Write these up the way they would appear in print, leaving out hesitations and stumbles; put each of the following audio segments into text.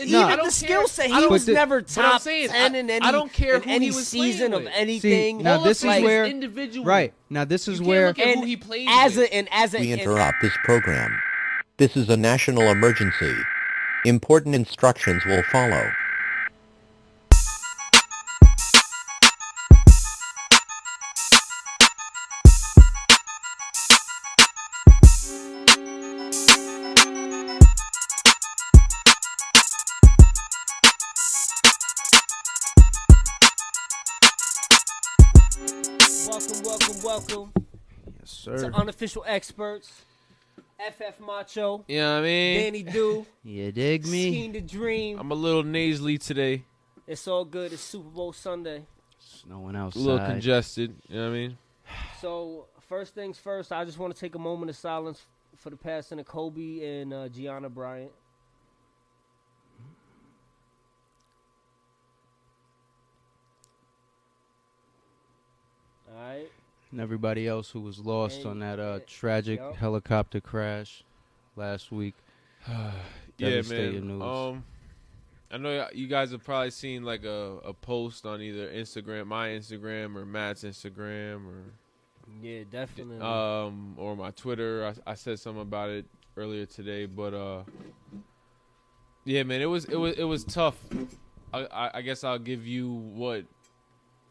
even the skill set, he was never top 10 in any. I don't care who any he was season of anything. See, now this is where individual. Right now, this is you where can't look at who he plays We interrupt this program. This is a national emergency. Important instructions will follow. Welcome. Yes, sir. To Unofficial Experts. FF Macho. You know what I mean? Danny Do. You dig me? Scheme the Dream. I'm a little nasally today. It's all good. It's Super Bowl Sunday. Snowing outside. A little congested. You know what I mean? So, first things first, I just want to take a moment of silence for the passing of Kobe and Gianna Bryant. All right. And everybody else who was lost on that tragic helicopter crash last week. Yeah, man. News. I know you guys have probably seen like a post on either Instagram, my Instagram, or Matt's Instagram, or yeah, definitely, or my Twitter. I said something about it earlier today, but yeah, man, it was tough. I guess I'll give you what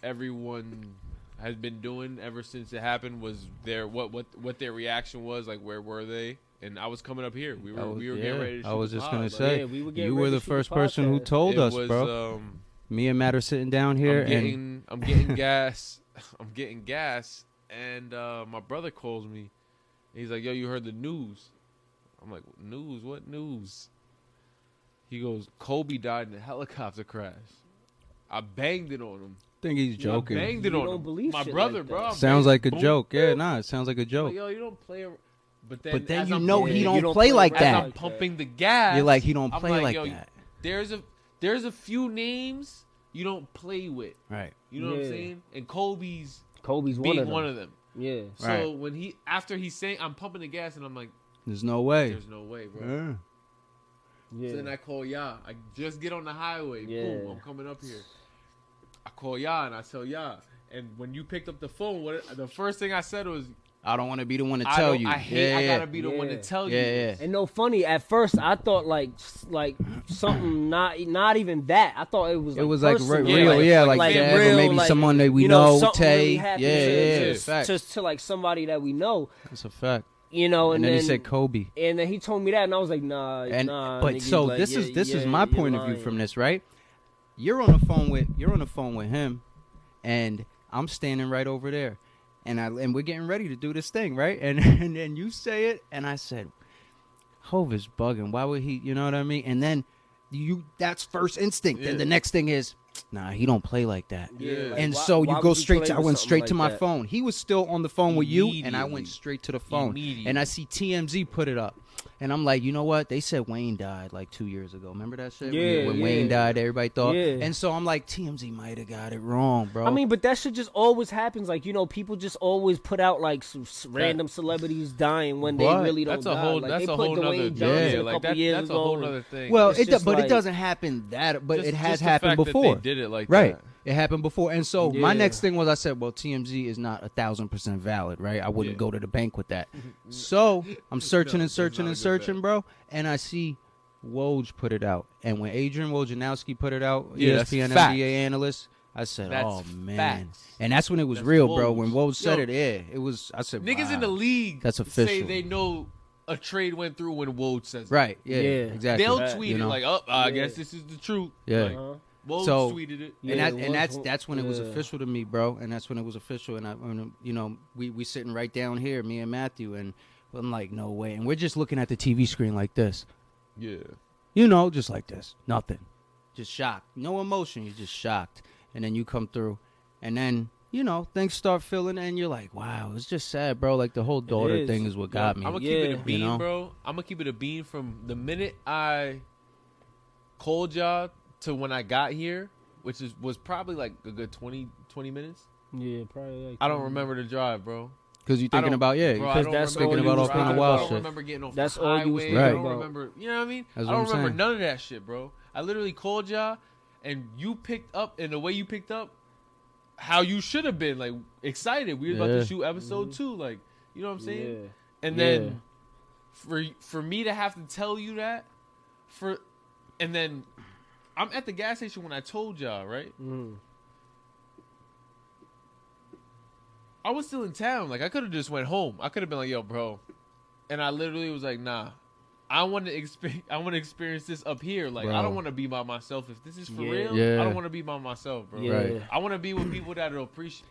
everyone has been doing ever since it happened. Was their what their reaction was, like where were they? And I was coming up here. We were getting ready to shoot. I was the just pod. gonna say, you were the first person who told us, bro. Me and Matt are sitting down here, I'm getting gas. I'm getting gas, and my brother calls me. He's like, "Yo, you heard the news?" I'm like, "News? What news?" He goes, "Kobe died in a helicopter crash." I banged it on him. I think he's joking. I banged it on him. My brother, like bro. Sounds like a joke. Yeah, nah, it sounds like a joke. Like, yo, you don't play. But then you know he don't play like that. As I'm pumping the gas. You're like, he don't play like that. There's a few names you don't play with. Right. You know what I'm saying? And Kobe's being one of them. Yeah. So when after he's saying, I'm pumping the gas, and I'm like, there's no way. There's no way, bro. Yeah. So then I call Ya. I just get on the highway. Yeah. Boom, I'm coming up here. I call Ya and I tell Ya. And when you picked up the phone, the first thing I said was, I don't want to be the one to tell you. I gotta be the one to tell you. Yeah. And no funny, at first I thought like something not even that. I thought it was like real, like dad, real, or maybe like, someone that we know, Tay. Really fact. To like somebody that we know. That's a fact. You know, and then he said Kobe. And then he told me that, and I was like, nah. But so like, this is my point of view from this, right? You're on the phone with him, and I'm standing right over there. And we're getting ready to do this thing, right? And then you say it, and I said, Hov is bugging. Why would he, you know what I mean? And then that's first instinct. And the next thing is, nah, he don't play like that. Yeah. And so you go straight to, I went straight to my phone. He was still on the phone with you, and I went straight to the phone. And I see TMZ put it up. And I'm like, you know what? They said Wayne died like 2 years ago. Remember that shit? Yeah. When Wayne died, everybody thought. Yeah. And so I'm like, TMZ might have got it wrong, bro. I mean, but that shit just always happens. Like, you know, people just always put out like some random celebrities dying when they really don't die. That's a whole nother thing. That's a whole nother thing. Well, it doesn't happen but it has happened before. They did it like right. that. It happened before. And so my next thing was, I said, well, TMZ is not 1,000% valid, right? I wouldn't go to the bank with that. So I'm searching and searching, bro. And I see Woj put it out. And when Adrian Wojnarowski put it out, ESPN NBA analyst, I said, oh, man. Facts. And that's when it was real, bro. When Woj said it was, I said, niggas in the league that's official. Say they know a trade went through when Woj says it. Right, yeah, exactly. They'll tweet it like, I guess this is the truth. Yeah. Like, Woj tweeted it. And that's when it was official to me, bro. And that's when it was official. And, we sitting right down here, me and Matthew, and I'm like, no way. And we're just looking at the TV screen like this. Yeah. Just like this. Nothing. Just shocked. No emotion. You're just shocked. And then you come through. And then, things start filling, and you're like, wow, it's just sad, bro. Like, the whole daughter thing is what got me. I'm going to keep it a bean, bro. I'm going to keep it a bean from the minute I called y'all to when I got here, was probably like a good 20 minutes. Yeah, probably. Like I don't remember the drive, bro. Because you're thinking about, because that's thinking about all kind of wild shit. I don't remember getting off that's the all highway. you was thinking I don't about. remember, you know what I mean? That's I don't what I'm remember saying. none of that shit, bro. I literally called y'all, and you picked up, and the way you picked up, how you should have been, like, excited. We was about to shoot episode 2, like, you know what I'm saying? Yeah. And then for me to have to tell you that, and then I'm at the gas station when I told y'all, right? Mm. I was still in town. Like, I could have just went home. I could have been like, yo, bro. And I literally was like, nah. I want to experience this up here. Like, Bro. I don't want to be by myself. If this is for real, Yeah. I don't want to be by myself, bro. Yeah. Right. I want to be with people that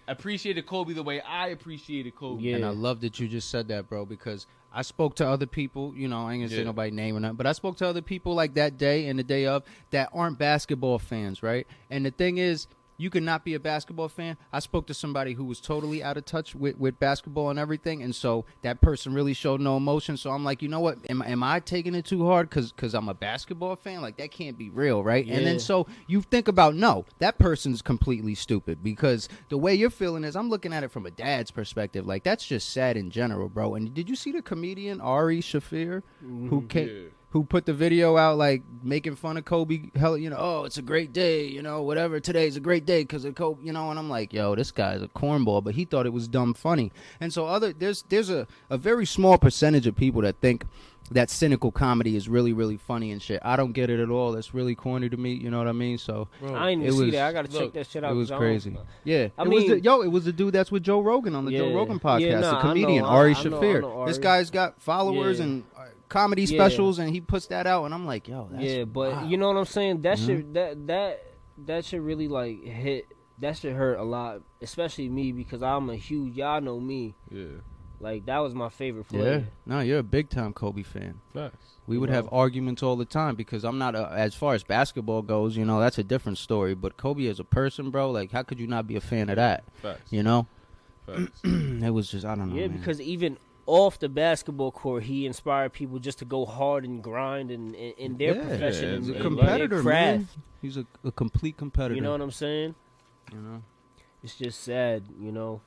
appreciated Kobe the way I appreciated Kobe. Yeah. And I love that you just said that, bro, because I spoke to other people, you know, I ain't gonna say nobody name or nothing, but I spoke to other people like that day and the day of that aren't basketball fans, right? And the thing is, you could not be a basketball fan. I spoke to somebody who was totally out of touch with basketball and everything, and so that person really showed no emotion. So I'm like, you know what? Am I taking it too hard because I'm a basketball fan? Like, that can't be real, right? Yeah. And then so you think about, no, that person's completely stupid because the way you're feeling is, I'm looking at it from a dad's perspective. Like, that's just sad in general, bro. And did you see the comedian Ari Shafir who came? Yeah. Who put the video out, like, making fun of Kobe, hell, you know, oh, it's a great day, you know, whatever, today's a great day because of Kobe, you know, and I'm like, yo, this guy's a cornball, but he thought it was dumb funny. And so there's a very small percentage of people that think that cynical comedy is really, really funny and shit. I don't get it at all. It's really corny to me, you know what I mean? So Bro, I ain't even see that. I gotta check that shit out. it was 'cause I crazy. don't- Yeah. I It mean- was the dude that's with Joe Rogan on the Joe Yeah. Rogan podcast, Yeah, nah, the I comedian, know, Ari I know Shafir. This Ari. guy's got followers Yeah. and comedy Yeah. specials, and he puts that out, and I'm like, yo, that's Yeah, but wild. you know what I'm saying? That Mhm. should that should really like hit. That should hurt a lot, especially me because I'm a huge. Y'all know me. Yeah. Like, that was my favorite Yeah, player. no, you're a big time Kobe fan. Facts. We would You have know? arguments all the time because I'm not as far as basketball goes, you know, that's a different story. But Kobe as a person, bro, like, how could you not be a fan of that? Facts. You know, Facts. it was just, I don't know. Yeah, man. because even off the basketball court, he inspired people just to go hard and grind in their Yeah, profession. he's and- a and competitor, their man. craft. He's a complete competitor. You know what I'm saying? You know? It's just sad, you know.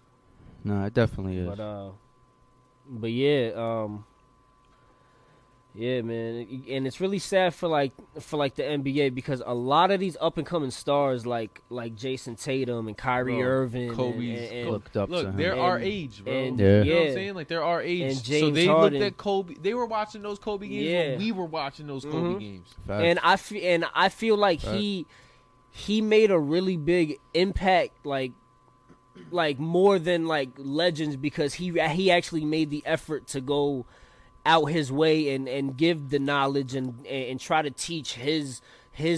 No, it definitely is. But yeah, yeah, man, and it's really sad for like the NBA because a lot of these up and coming stars like Jason Tatum and Kyrie Bro, Irving, Kobe's and Looked up to Look, him. they're And- our age, bro. and- Yeah. You know what I'm yeah. saying? Like, they're our age. And So James they Harden. looked at Kobe. They were watching those Kobe games Yeah. when we were watching those Kobe Mhm. games. Facts. and I feel like Right. he made a really big impact, like more than like legends, because he actually made the effort to go out his way and give the knowledge and try to teach his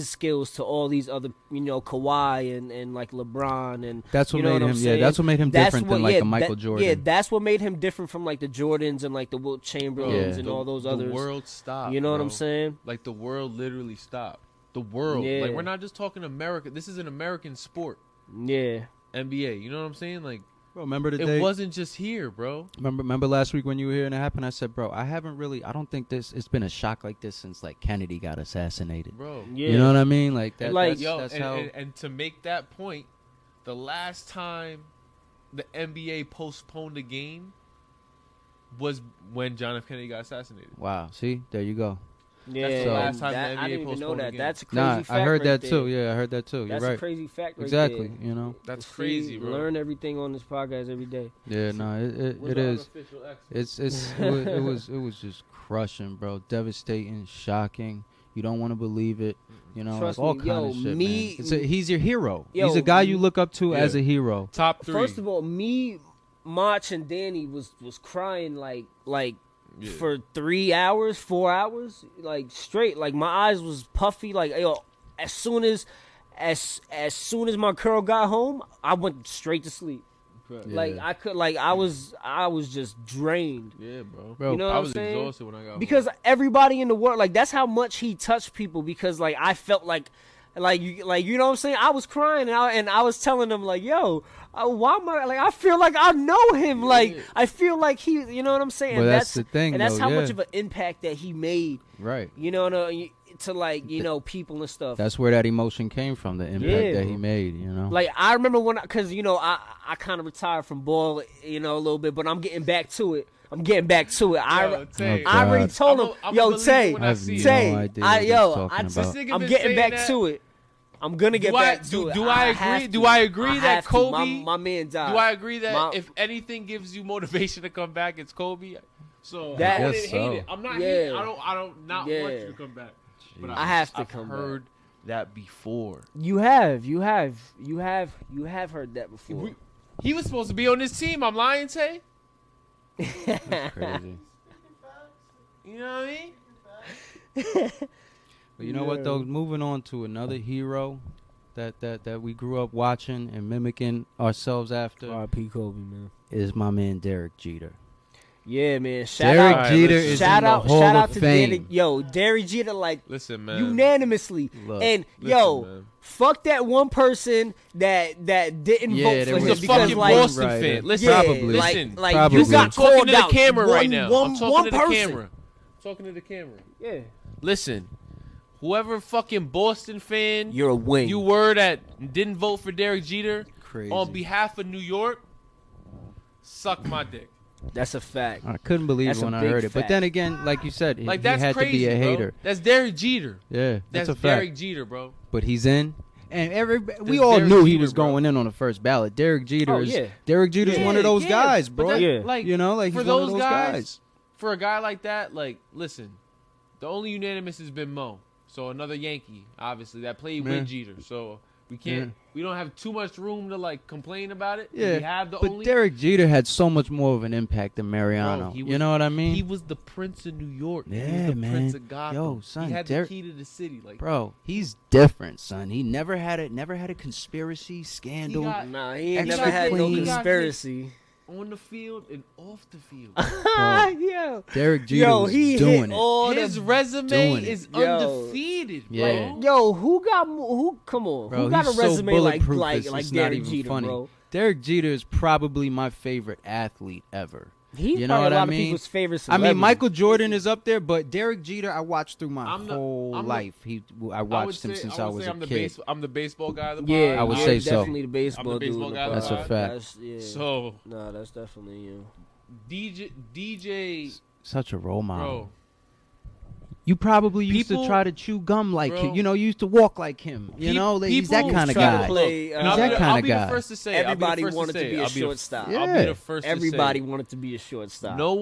skills to all these other, you know, Kawhi and like LeBron, and That's what you know made what I'm him. Yeah, saying? that's what made him That's different what- than like yeah, a Michael that- Jordan. Yeah, that's what made him different from like the Jordans and like the Wilt Bro, Chamberlains Yeah. and all those others. The world stopped. You know what bro. I'm saying? Like, the world literally stopped. The world. Yeah. Like, we're not just talking America. This is an American sport. Yeah. NBA. You know what I'm saying? Like, Bro, remember the it day? wasn't just here, bro. Remember last week when you were here and it happened? I said, bro, I don't think it's been a shock like this since like Kennedy got assassinated. Bro. Yeah. You know what I mean? Like that. Like- that's, Yo, that's and, how. and to make that point, the last time the NBA postponed a game was when John F. Kennedy got assassinated. Wow. See, there you go. Yeah, That's the last time that, the I NBA didn't even know postponed a that. game. That's a crazy Nah, fact. I heard right that there. too. Yeah, I heard that too. That's You're a right. crazy fact right Exactly. there. You know. That's See, crazy, bro. Learn everything on this podcast every day. Yeah. No. It is. It was just crushing, bro. Devastating, shocking. You don't want to believe it. You know, Trust like all me, kind yo, of shit. me- man. He's your hero. Yo, He's a guy you look up to Yeah. as a hero. Top 3. First of all, me, Mach, and Danny was crying like Yeah. for 3 hours, 4 hours, like straight. Like my eyes was puffy. Like, yo, as soon as my girl got home, I went straight to sleep. Like Yeah. I was just drained. Yeah, bro. Bro, You know what I I'm was saying? exhausted when I got Because home. everybody in the world, like, that's how much he touched people. Because like I felt like you know what I'm saying. I was crying and I was telling them like, yo, why am I like? I feel like I know him. Like I feel like you know what I'm saying. But that's the thing, and that's though, how yeah. much of an impact that he made. Right. You know, it to like people and stuff. That's where that emotion came from, the impact that he made. Like I remember because I kind of retired from ball, a little bit, but I'm getting back to it. I already told him, Tay, I'm getting back to it. I'm gonna get back to it. Do I agree? Do I agree that Kobe? My man died. Do I agree that if anything gives you motivation to come back, it's Kobe? So That- I wouldn't guess so. hate it. I'm not hating. I don't want you to come back. But I have to I've come heard that before. You have heard that before. He was supposed to be on this team. I'm lying, Tay. That's crazy. You know what I mean? But you know what though? Moving on to another hero that we grew up watching and mimicking ourselves after R.I.P. Kobe, man. is my man Derek Jeter. Yeah, man. Derek Jeter is in the Hall of Fame. Derek Jeter, listen, man, unanimously. Look, and man. fuck that one person that didn't vote for him was a because fucking Boston fan. Listen, probably. you got I'm talking called to the out. camera right now. I'm talking to the person. camera. I'm talking to the camera. Yeah. Listen, whoever fucking Boston fan You're a wing. you were that didn't vote for Derek Jeter Crazy. on behalf of New York, suck my dick. That's a fact. I couldn't believe That's it when a I big heard it. But fact. then again, like you said, Like he that's had crazy, to be a bro. hater. That's Derek Jeter. Yeah, That's that's a fact. Derek Jeter, bro. But he's in. And we That's all Derek knew he Jeter, was bro. going in on the first ballot. Derek Jeter Oh, is yeah. Derek Jeter's one of those guys, but bro. that- Yeah. like, He's for one of those those guys. For a guy like that, listen, the only unanimous has been Mo. So another Yankee, obviously, that played Yeah. with Jeter. So we don't have too much room to complain about it. Yeah, we have the but only. Derek Jeter had so much more of an impact than Mariano. Bro, You know what I mean? He was the Prince of New York. He was Yeah, the man. Prince of Gotham. Yo, son, he had Derek- the key to the city. Bro, he's different, son. He never had a conspiracy scandal. He got- Nah, he ain't Extra never had no clean. conspiracy. on the field and off the field. Yo, Derek Jeter was he doing hit it. all His the resume doing it. is Yo. undefeated, Yeah. bro. Yo, who? Come on, Bro, who got a he's so resume bulletproof, like it's not Derek even Jeter, funny. bro? Derek Jeter is probably my favorite athlete ever. He's You know probably what a lot I of mean? people's favorite I celebrity. mean, Michael Jordan is up there, but Derek Jeter, I watched through my whole I'm the- life. I watched him since I was a kid. I'm the baseball guy. Of the Yeah, pod. I would you're say so. definitely the baseball, I'm the baseball dude. guy. That's a fact. So no, that's definitely you. DJ, Such a role model. bro. You probably used People- to try to chew gum like Bro. him. You know, you used to walk like him. You know, he's that people kind of try to guy. play, And He's that I'll kinda be the guy. first to say. Everybody I'll be the first wanted to say, be a I'll the- shortstop. I'll be Yeah. the first to Everybody say. wanted to be a shortstop. No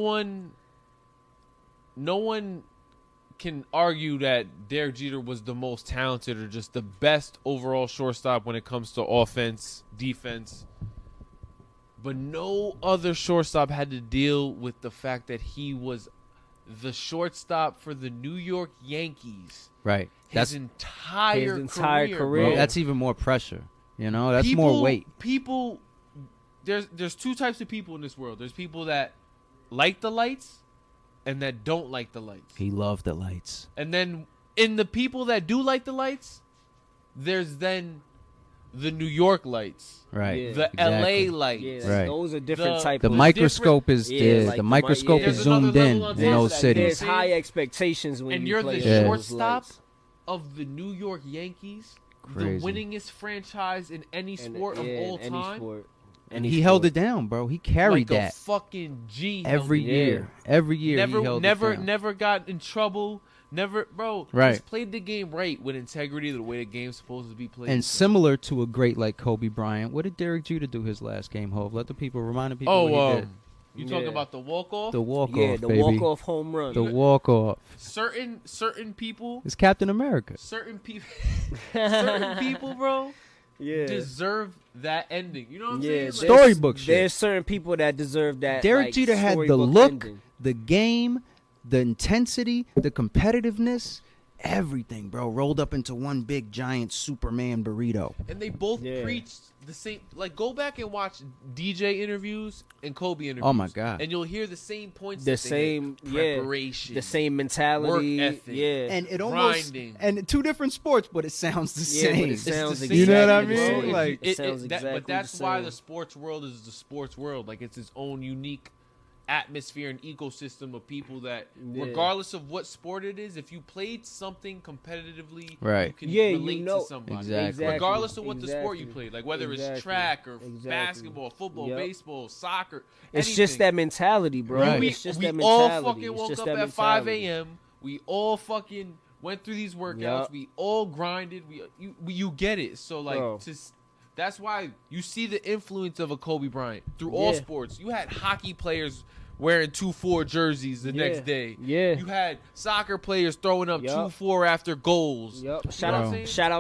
one can argue that Derek Jeter was the most talented or just the best overall shortstop when it comes to offense, defense. But no other shortstop had to deal with the fact that he was the shortstop for the New York Yankees. Right. His That's entire career. bro. well, that's even more pressure. You know, that's more weight. People, there's two types of people in this world. There's people that like the lights and that don't like the lights. He loved the lights. And then in the people that do like the lights, there's then the New York lights, Right. Yeah. the Exactly. LA lights. Yeah, Right. those are different The- type The of microscope is Yeah, there. like The the microscope mi- is There's another zoomed in level on in those top. There's cities. high expectations when And you you're play the Yeah. those shortstop lights. of the New York Yankees, Crazy. the winningest franchise in any And- sport of yeah, all any time. sport. And Any he held sport. it down, bro. He carried like that a fucking G every held it year. down. Every year, he held it down. Never got in trouble. Never, bro. Right. Just played the game right with integrity, the way the game's supposed to be played. And similar to a great like Kobe Bryant, what did Derek Jeter do his last game, Hov? Let the people remind the people what he did. You talking Yeah. about the walk off? The walk-off, Yeah, the baby. walk-off home run. The walk-off. Certain people, It's Captain America. certain people, certain people, bro, yeah. deserve that ending. You know what I'm Yeah, saying? there's- Storybook shit. There's certain people that deserve that. Derek like, Jeter had the storybook look, ending. the game, the intensity, the competitiveness, everything, bro, rolled up into one big giant Superman burrito. And they both Yeah. preached the same. Like, go back and watch DJ interviews and Kobe interviews. Oh, my God. And you'll hear the same points. The that they same, hit. yeah, Preparation. the same mentality. Work ethic. Yeah, And it almost Grinding. and two different sports, but it sounds the yeah, but same. it sounds the exactly You know what I the mean? same. Like- it sounds but exactly that's the why same. the sports world is the sports world. Like, it's its own unique atmosphere and ecosystem of people that, regardless of what sport it is, if you played something competitively, you can relate to somebody. Exactly. Regardless of what the sport you played, like whether it's track or basketball, football, baseball, soccer. It's anything. just that mentality, bro. Right. It's just we that mentality. all fucking woke up at 5 a.m. We all fucking went through these workouts. We all grinded. You get it. So like, that's why you see the influence of a Kobe Bryant through all sports. You had hockey players wearing 2-4 jerseys the next day. You had soccer players throwing up 2-4 after goals. Shout out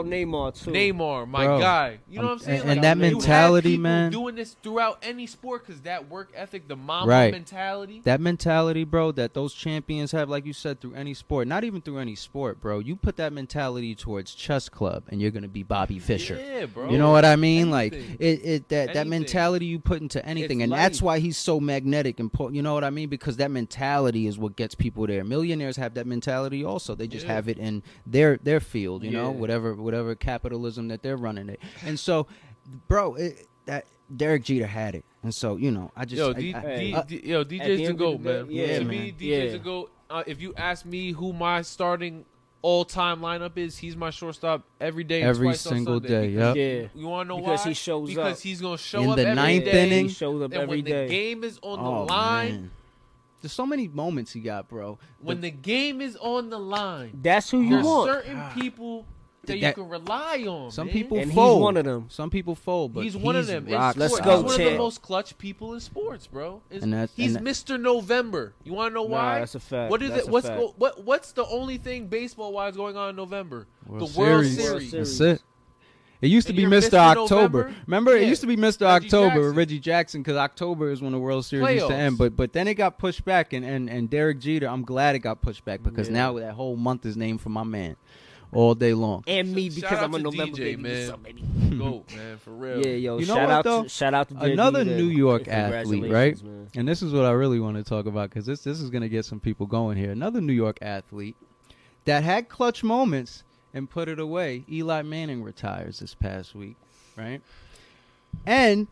Neymar too. Neymar, my guy. You know what I'm saying? And that mentality, you man. Doing this throughout any sport because that work ethic, the Mamba mentality. That mentality, bro, that those champions have, like you said, through any sport. Not even through any sport, bro. You put that mentality towards chess club, and you're gonna be Bobby Fischer. Yeah, bro. You know what I mean? Anything. Like that mentality you put into anything, and that's why he's so magnetic and you know what I mean? Because that mentality is what gets people there. Millionaires have that mentality also. They just have it in their field, you know, whatever capitalism that they're running it. And so, bro, that Derek Jeter had it. And so, you know, I just DJ's the GOAT, man. Yeah, to me, DJ's the GOAT. If you ask me who my starting all-time lineup is, he's my shortstop every day, every twice single on Sunday. day. You want to know why? Because he shows up. Because he's gonna show in up the every ninth day. inning. He shows up and every when day. the game is on the line. Man. There's so many moments he got, bro. When the game is on the line, That's who you there's want. certain people that you can rely on. Some man. people And fold. he's one of them. Some people fold, but He's one of them. rock Let's He's go, one of the champ. most clutch people in sports, bro. He's He's Mr. November. You want to know why? That's a fact. What is That's it? a fact. What's the only thing baseball wise going on in November? World the World Series. Series. That's it. It used to And be you're Mr. Mr. October. November? Remember, it Yeah. used to be Mr. Reggie October Jackson. with Reggie Jackson because October is when the World Series used to Playoffs. end. But then it got pushed back, and Derek Jeter, I'm glad it got pushed back because now that whole month is named for my man all day long. And me Shout because out I'm a to November DJ, baby. man. What's up, baby? GOAT, man, for real. Yeah, yo, You know shout what, out though? to Another JD, New York congratulations, athlete, right? man. And this is what I really want to talk about because this is going to get some people going here. Another New York athlete that had clutch moments and put it away. Eli Manning retires this past week, right? And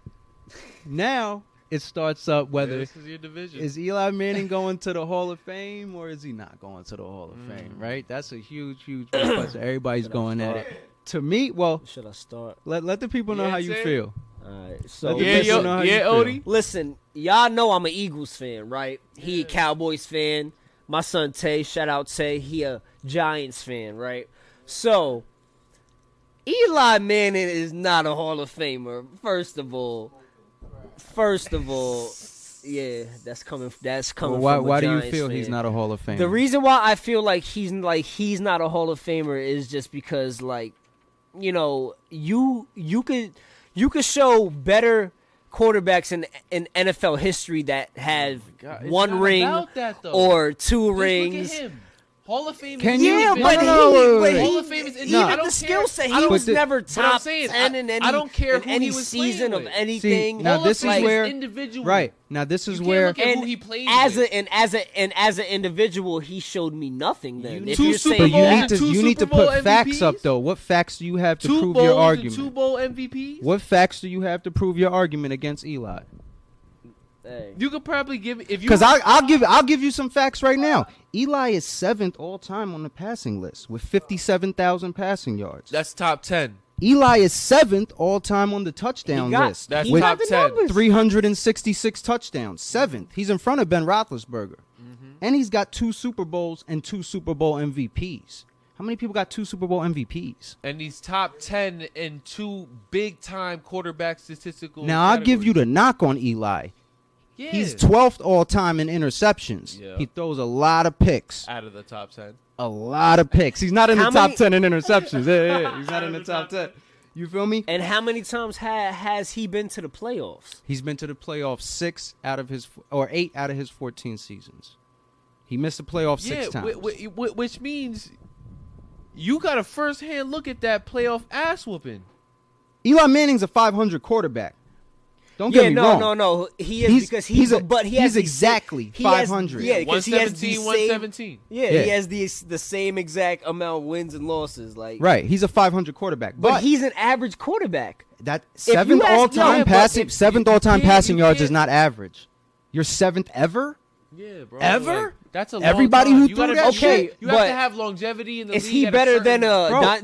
now it starts up whether this is your division. is Eli Manning going to the Hall of Fame or is he not going to the Hall of Fame, right? That's a huge question. Everybody's going at it. To me, well, Should I start? let the people know how you feel. All right. Let So the people know how you feel. Odie. listen, y'all know I'm an Eagles fan, right? He a Cowboys fan. My son Tay, shout out Tay, he a Giants fan, right? So Eli Manning is not a Hall of Famer. First of all, yeah, that's coming. Well, why from a why do you Giants feel fan. he's not a Hall of Famer? The reason why I feel like he's not a Hall of Famer is just because, like, you know, you could show better quarterbacks in NFL history that have God, it's one not ring about that, though. or two Just rings. Look at him. Hall of Fame. Can is you- Yeah, individual. but Hall of Fame is even individual. I don't the skill care. set, I he don't- was never but I'm top saying, 10 in any. I don't care in who any he was season playing of with. anything. See, now Hall this of is Fame where- individual. Right. Now this is You can't where look at and who he played as with. as an individual, he showed me nothing. Then, if Two you're Super saying but you Bowl- need to two you need to Super Bowl put facts up MVPs? though. What facts do you have to Two prove bowls your and argument? Two Bowl MVPs. What facts do you have to prove your argument against Eli? Hey. You could probably give if you Because I'll give you some facts right now. Eli is 7th all time on the passing list with 57,000 passing yards. That's top 10. Eli is 7th all time on the touchdown list That's with top 10. 366 touchdowns. 7th. He's in front of Ben Roethlisberger, and he's got 2 Super Bowls and 2 Super Bowl MVPs. How many people got 2 Super Bowl MVPs? And he's top 10 in 2 big time quarterback statistical. Now I'll give you the knock on Eli. Yeah. He's 12th all time in interceptions. Yeah. He throws a lot of picks. out of the top 10. A lot of picks. He's not in the How top many- 10 in interceptions. Yeah. He's not in the top 10. You feel me? And how many times has he been to the playoffs? He's been to the playoffs 8 out of his 14 seasons. He missed the playoffs 6 times. Which means you got a first hand look at that playoff ass whooping. Eli Manning's a 500 quarterback. Don't get me wrong. No. He is because he's exactly 500. Yeah, because he has the 117. Yeah, he has the same exact amount of wins and losses. Like Right, he's a 500 quarterback. but he's an average quarterback. that you 7th ask- all-time yeah, but passing if- 7th you all-time can't- passing you yards is can't- not average. You're 7th ever? Yeah, bro. Ever? Like, that's a Everybody long who time. threw that shit? You have to have longevity in the is league. He better than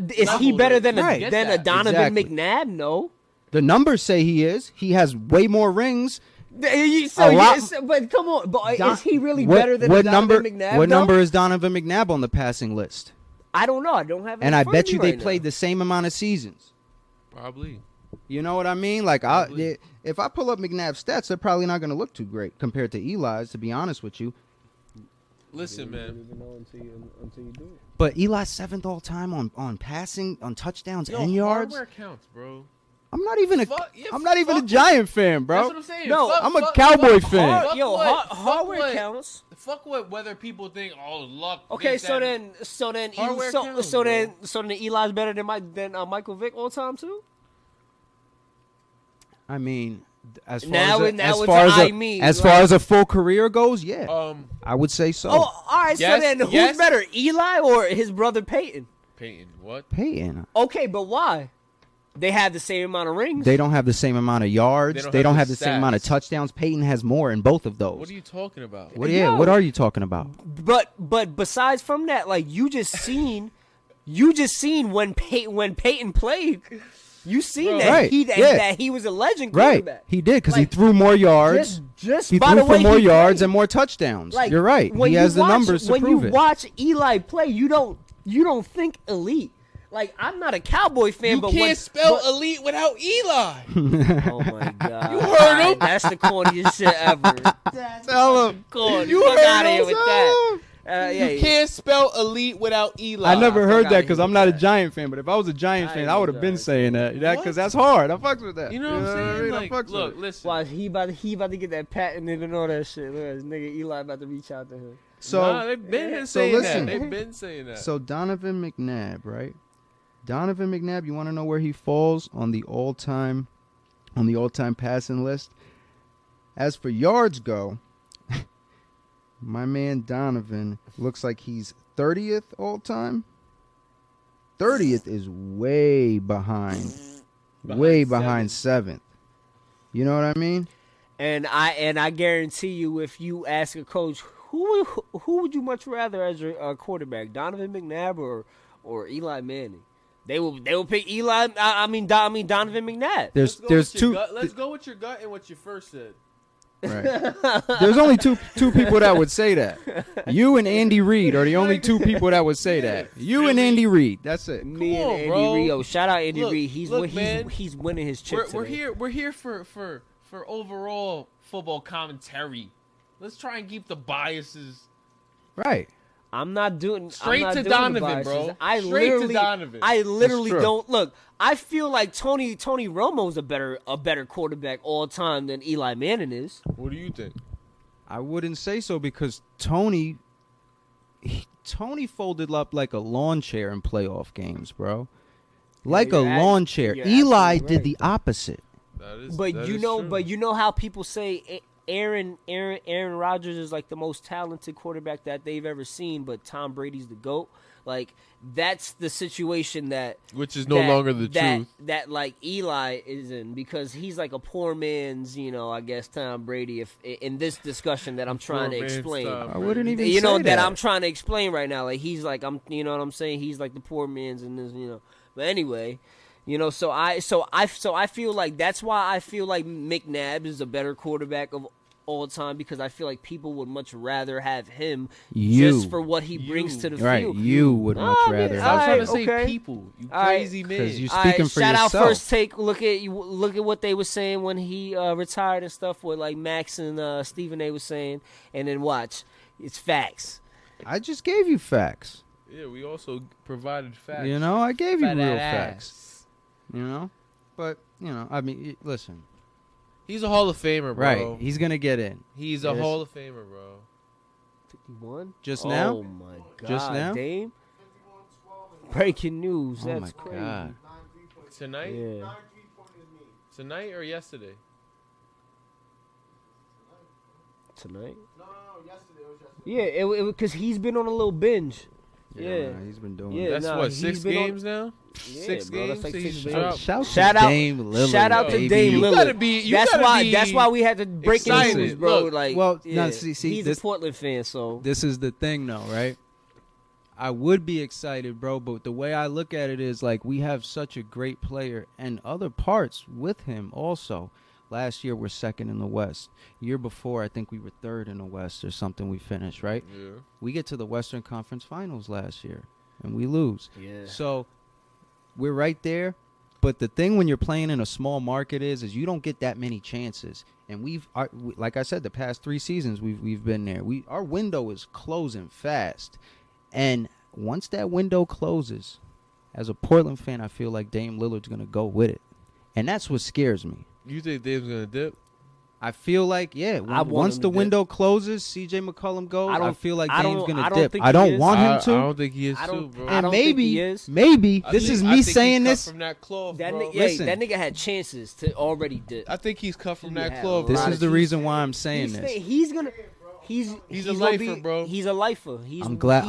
is he better than a Donovan Exactly. McNabb? No. The numbers say he is. He has way more rings. So but come on, but is he really better than Donovan McNabb? What number is Donovan McNabb on the passing list? I don't know. I don't have it. And I bet you they right played now. the same amount of seasons. Probably. You know what I mean? Like, if I pull up McNabb's stats, they're probably not going to look too great compared to Eli's, to be honest with you. Listen, man. Until you do it. But Eli's 7th all time on passing, on touchdowns and yards. Hardware counts, bro. I'm not even a Giant fan, bro. That's what I'm saying. No, I'm a Cowboy fan. Hardware counts. Fuck whether people think luck. Okay, so then Eli's better than Michael Vick all time too. I mean, as far as a full career goes, yeah. I would say so. Oh, all right. So then, who's better, Eli or his brother Peyton? Peyton, what? Peyton. Okay, but why? They have the same amount of rings. They don't have the same amount of yards. They don't have the same amount of touchdowns. Peyton has more in both of those. What are you talking about? What are you talking about? But besides from that, like you just seen when Peyton played. You seen that he was a legend quarterback. Right, he did because he threw more yards. He threw for more yards and more touchdowns. Like, you're right. He has the numbers to prove it. When you watch Eli play, you don't think elite. Like, I'm not a Cowboy fan, but you can't spell elite without Eli. Oh my god! You heard him? That's the corniest shit ever. Tell him. You heard him with that. You can't spell elite without Eli. I never heard that because I'm not a Giant fan. But if I was a Giant fan, I would have been saying that. Because that's hard. I fucks with that. You know what I'm saying? Like, look, listen. Watch, he about to get that patent and all that shit. Look at this nigga Eli about to reach out to him. So they've been saying that. They've been saying that. So Donovan McNabb, right? Donovan McNabb, you want to know where he falls on the all-time passing list? As for yards go, my man Donovan looks like he's 30th all-time. 30th is way behind 7th. You know what I mean? And I guarantee you, if you ask a coach, who would you much rather as a quarterback, Donovan McNabb or Eli Manning? They will pick Eli. I mean Donovan McNabb. There's two. Let's go with your gut and what you first said. Right. There's only two people that would say that. You and Andy Reid are the only two people that would say that. You and Andy Reid. That's it. Me and Andy Reid. Yo, shout out Andy Reid. He's winning his chip. We're here for overall football commentary. Let's try and keep the biases. Right. I'm not doing straight to Donovan, bro. I literally don't look. I feel like Tony Romo's a better quarterback all time than Eli Manning is. What do you think? I wouldn't say so because Tony folded up like a lawn chair in playoff games, bro. Like a lawn chair. Eli did the opposite. But you know how people say Aaron Rodgers is like the most talented quarterback that they've ever seen, but Tom Brady's the GOAT. Like, that's the situation which is no longer the truth. That like Eli is in, because he's like a poor man's, I guess Tom Brady. If in this discussion that I'm trying to explain, I wouldn't even say that I'm trying to explain right now. Like, he's like you know what I'm saying. He's like the poor man's in this, But anyway. So I feel like that's why I feel like McNabb is a better quarterback of all time, because I feel like people would much rather have him just for what he brings to the field. You would much rather. I was trying to say people. You crazy man. Because you're speaking for shout yourself. Out First Take. Look at what they were saying when he retired and stuff. What like Max and Stephen A was saying, and then watch. It's facts. I just gave you facts. Yeah, we also provided facts. I gave you real facts. But I mean, listen. He's a Hall of Famer, bro. Right. He's going to get in. He's a Hall of Famer, bro. 51? Just now? Oh, my God. Just now? Dame? Breaking news. That's my crazy. God. Tonight? Yeah. Tonight or yesterday? Tonight? No, yesterday. It was yesterday. Yeah, because he's been on a little binge. Yeah. He's been doing Yeah, it. That's 6 games now? Yeah, 6 bro, games. that's like He 6 dropped. Shout out Dame Lillard. Shout out to baby. Dame You Lillard. gotta be. That's why we had to break the excited. news, bro. Look, like, well, yeah, no, see, he's this- a Portland fan, so This is the thing, though, right? I would be excited, bro, but the way I look at it is like we have such a great player and other parts with him also. Last year, we're second in the West. Year before, I think we were third in the West or something we finished, right? Yeah. We get to the Western Conference Finals last year, and we lose. yeah. So we're right there. But the thing when you're playing in a small market is you don't get that many chances. And like I said, the past 3 seasons we've been there. Our window is closing fast. And once that window closes, as a Portland fan, I feel like Dame Lillard's going to go with it. And that's what scares me. You think Dame's gonna dip? I feel like, once the window closes, CJ McCollum goes, I feel like Dame's going to dip. I don't want him to. I don't think he is too, bro. I don't think he is. Maybe, I this think- is I me think saying he's cut this. from that cloth, That, bro. Listen. that nigga had chances to already dip. I think he's cut from He that had cloth. a This lot is of the juice. reason why I'm saying this. He's gonna. He's a gonna lifer, be, bro. He's a lifer. I'm glad.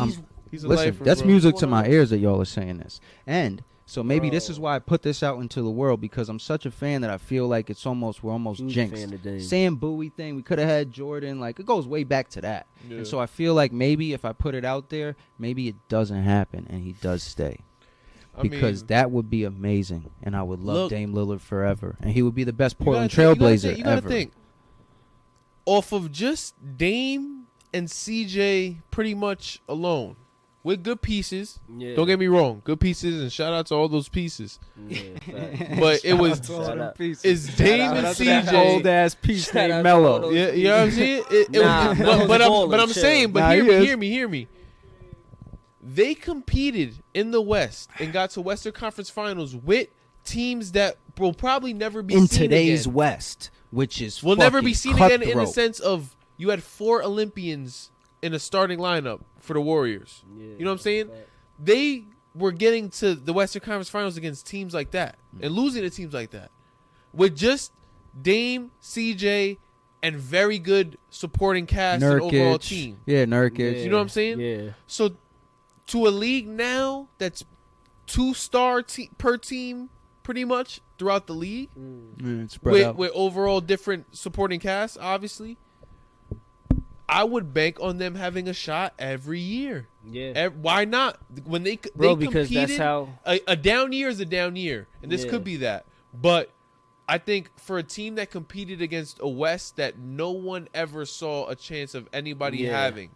He's a Listen, lifer, that's bro. music to my ears that y'all are saying this. And so maybe this is why I put this out into the world, because I'm such a fan that I feel like we're almost Huge jinxed. fan of Dame. Sam Bowie thing, we could have had Jordan. Like, it goes way back to that. Yeah. And so I feel like maybe if I put it out there, maybe it doesn't happen and he does stay. Because that would be amazing, and I would love Look, Dame Lillard forever, and he would be the best you Portland gotta Trailblazer you gotta ever. think. Off of just Dame and CJ pretty much alone, with good pieces. Yeah. Don't get me wrong, good pieces, and shout out to all those pieces. Yeah, fact. But it was Shout out. is Dame and CJ. ass piece Shout out named to all Mello. those- Yeah, you know what I'm saying? Nah, Melo's but balling, I'm chill. saying, but Nah, he is. hear me. They competed in the West and got to Western Conference Finals with teams that will probably never be In seen today's again. West, which is Will never be fucking seen again in the cutthroat. sense of you had 4 Olympians in a starting lineup for the Warriors. Yeah, You know what I'm saying? fact. They were getting to the Western Conference Finals against teams like that and losing to teams like that with just Dame, CJ, and very good supporting cast and overall Nurkic. team. Yeah, Nurkic. You know what I'm saying? Yeah. So to a league now that's 2-star per team pretty much throughout the league Yeah, it's spread out. with overall different supporting casts, obviously, I would bank on them having a shot every year. Yeah. Why not? When they Bro, they because competed, that's how. a down year is a down year, and this Yeah. could be that. But I think for a team that competed against a West that no one ever saw a chance of anybody Yeah. having,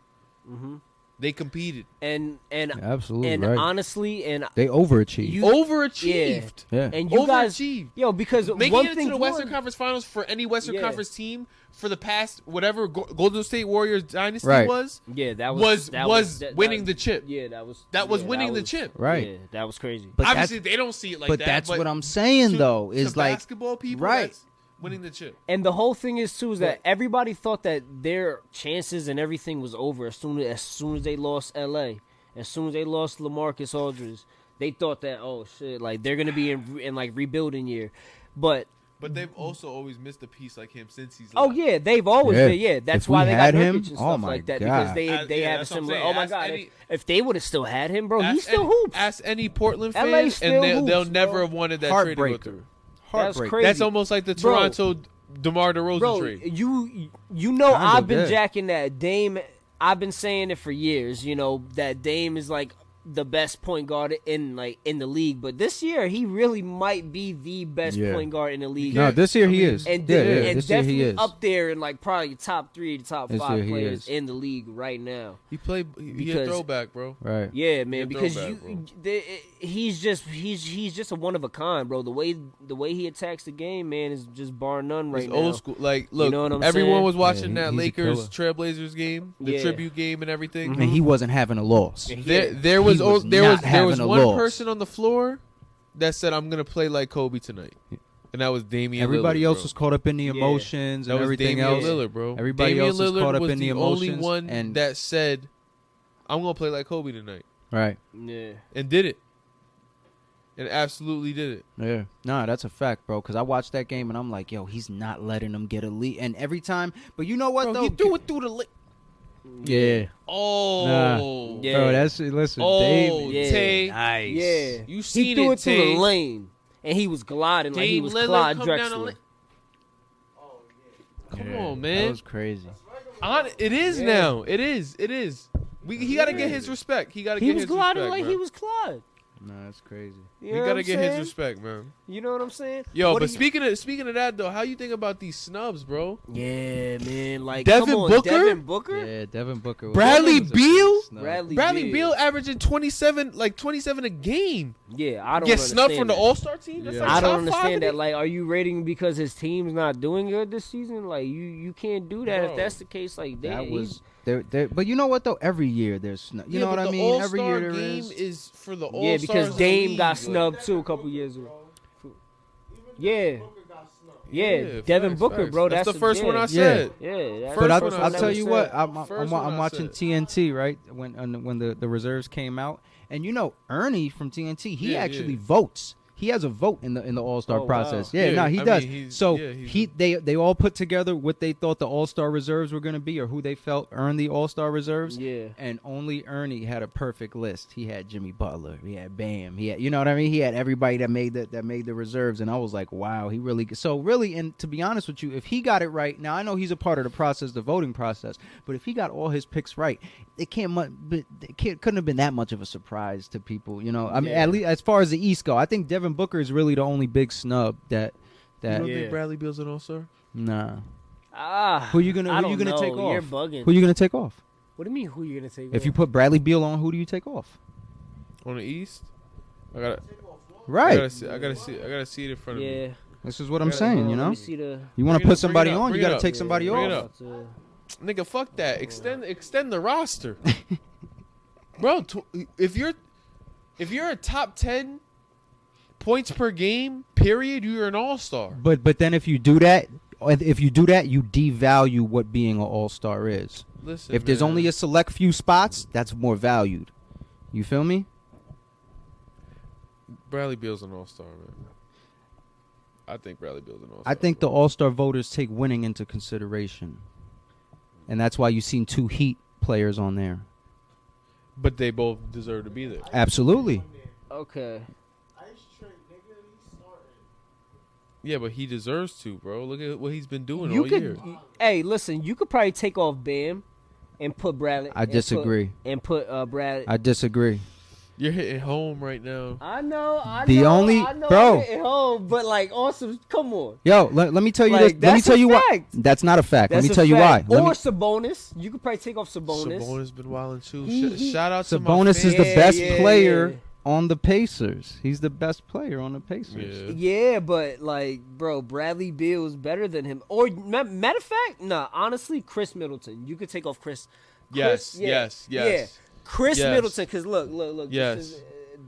Mhm. they competed, And Absolutely and right. honestly, and They overachieved. You- overachieved. yeah. and you guys, Overachieved. yo, because Making one it thing to the Western one- Conference Finals for any Western Yeah. Conference team for the past whatever Golden State Warriors dynasty Right. was Yeah, that was that- winning that- the chip. Yeah, that was winning the was- chip. Right. Yeah, that was crazy. But Obviously, they don't see it like but that. that's what I'm saying, to- though, to is like, basketball people, right. that's winning the chip. And the whole thing is too is that everybody thought that their chances and everything was over as soon as they lost LA, as soon as they lost LaMarcus Aldridge, they thought that, oh shit, like they're gonna be in like rebuilding year, but But they've also always missed a piece like him since he's oh left. yeah, they've always Yeah. been, yeah. That's If we why they got had Nurkic him, and stuff oh my like that, God. because they Yeah, have a that's what I'm similar. saying. Oh my Ask god, any- if they would have still had him, bro, he Ask still any- hoops. Ask any Portland LA fan, still and they'll hoops, never bro. have wanted that trade to go Heartbreaker. through. That's Heartbreaker. crazy. That's almost like the Bro. Toronto DeMar DeRozan Bro, trade. you know Kinda I've been did. jacking that Dame. I've been saying it for years. You know that Dame is like the best point guard in the league. But this year he really might be the best Yeah. point guard in the league. No, this year he is. And, yeah, and this year definitely he is. up there in like probably top 3, top This 5 year he players is. in the league right now. He played. He a Because- throwback, bro. Right. Yeah, man, You're a because throwback, bro. he's just a one of a kind, bro. The way he attacks the game, man, is just bar none right It's now. old school. Like, look, know what I'm everyone saying? was watching Yeah, that he's a Lakers Trailblazers game, the Yeah. tribute game, and everything. And he wasn't having a loss. There was He was there not was having a one loss. person on the floor that said, "I'm gonna play like Kobe tonight," and that was Damian. Everybody Lillard, else bro. was caught up in the Yeah. emotions That and was everything Damian else. Lillard, bro. Everybody Damian else was Lillard caught up was in the only emotions one and- that said, "I'm gonna play like Kobe tonight," Right. Yeah. and did it, and absolutely did it. Yeah. Nah, that's a fact, bro. Because I watched that game and I'm like, yo, he's not letting them get a lead. And every time, but you know what Bro, though? he threw it through the. Yeah. Oh, Yeah. Bro, listen. oh, Dave, Yeah. Tay, nice. Yeah. you seen He threw it through Tay. the lane, and he was gliding like he Dame was Lillard Clyde come down the Drexler. lane. Come Yeah, on, That man. was crazy. It is Yeah. now. It is. He got to get his respect. He got to He get was his gliding respect, like man. he was Clyde. No, that's crazy. You He know got what to I'm get saying? his respect, man. You know what I'm saying? Yo, What but do you- speaking of that though, how you think about these snubs, bro? Yeah, man. Like, Devin come on, Booker? Devin Booker? Yeah, Devin Booker. Bradley was a Beal? snub. Bradley Beal averaging 27 a game. Yeah, I don't Get understand snubbed from the that. All-Star team. That's Yeah. like I don't top 5 in understand that. the- Like, are you rating because his team's not doing good this season? Like, you can't do that Bro, if that's the case. Like, That he's- was there. But you know what though? Every year there's you know what I but mean. The Every All-Star year there game is. for the All-Stars. yeah, because in the Dame league, got like- snubbed too a couple years ago. Yeah, yeah, Yeah, Devin facts, Booker, facts. bro. That's the a- first yeah. one I said. Yeah, that's But the I'll, first I'll one I tell ever you said. what, First one I'm I watching said. TNT, right? When the reserves came out, and you know Ernie from TNT, he Yeah, actually yeah. votes. He has a vote in the All-Star Oh, wow. process. Yeah, Yeah, no, he I does. mean, he's- So yeah, he's they all put together what they thought the All-Star reserves were going to be, or who they felt earned the All-Star reserves. Yeah. And only Ernie had a perfect list. He had Jimmy Butler, he had Bam, he had, you know what I mean? He had everybody that made the reserves, and I was like, wow, he really. So really, and to be honest with you, if he got it right, now I know he's a part of the process, the voting process, but if he got all his picks right, couldn't have been that much of a surprise to people, you know. I mean, Yeah. at least as far as the East go, I think Devin Booker is really the only big snub that. You don't Yeah. think Bradley Beal's an All-Star? Nah. Ah, Who you gonna I take don't know. off? You're bugging. Who you gonna take off? What do you mean? Who you gonna take? If off? you put Bradley Beal on, who do you take off? On the East? I gotta Right. see it in front of me. yeah, This is what I'm saying. You Let know. me see the. You want Bring to it put somebody up, on, bring you it got to up. take somebody Bring it off. up. Nigga, fuck that. Extend the roster. Bro, if you're a top 10 points per game, period, you're an All-Star. But then if you do that, you devalue what being an all-star is. Listen, If there's man. only a select few spots, that's more valued. You feel me? Bradley Beal's an All-Star, man. I think Bradley Beal's an All-Star. I think the all-star voters take winning into consideration, and that's why you've seen 2 Heat players on there. But they both deserve to be there. Absolutely. Okay. Yeah, but he deserves to, bro. Look at what he's been doing You all could. year. Hey, listen. You could probably take off Bam, and put Bradley. I disagree. And put Brad. I disagree. You're hitting home right now. I know. The only- bro. I'm at home, but like, awesome. Come on. Yo, let me tell you Like, this. Let me that's tell a you fact. why. That's not a fact. That's Let me a tell you why. fact. Let Or me, Sabonis. You could probably take off Sabonis. Sabonis been wilding too. He- Shout out to my Sabonis is the Yeah, best yeah, player yeah. on the Pacers. He's the best player on the Pacers. Yeah. Yeah, but like, bro, Bradley Beal is better than him. Or matter of fact, nah. Honestly, Chris Middleton. You could take off Chris. Yes, yes, yes. Chris Yes. Middleton. Because look. Yes.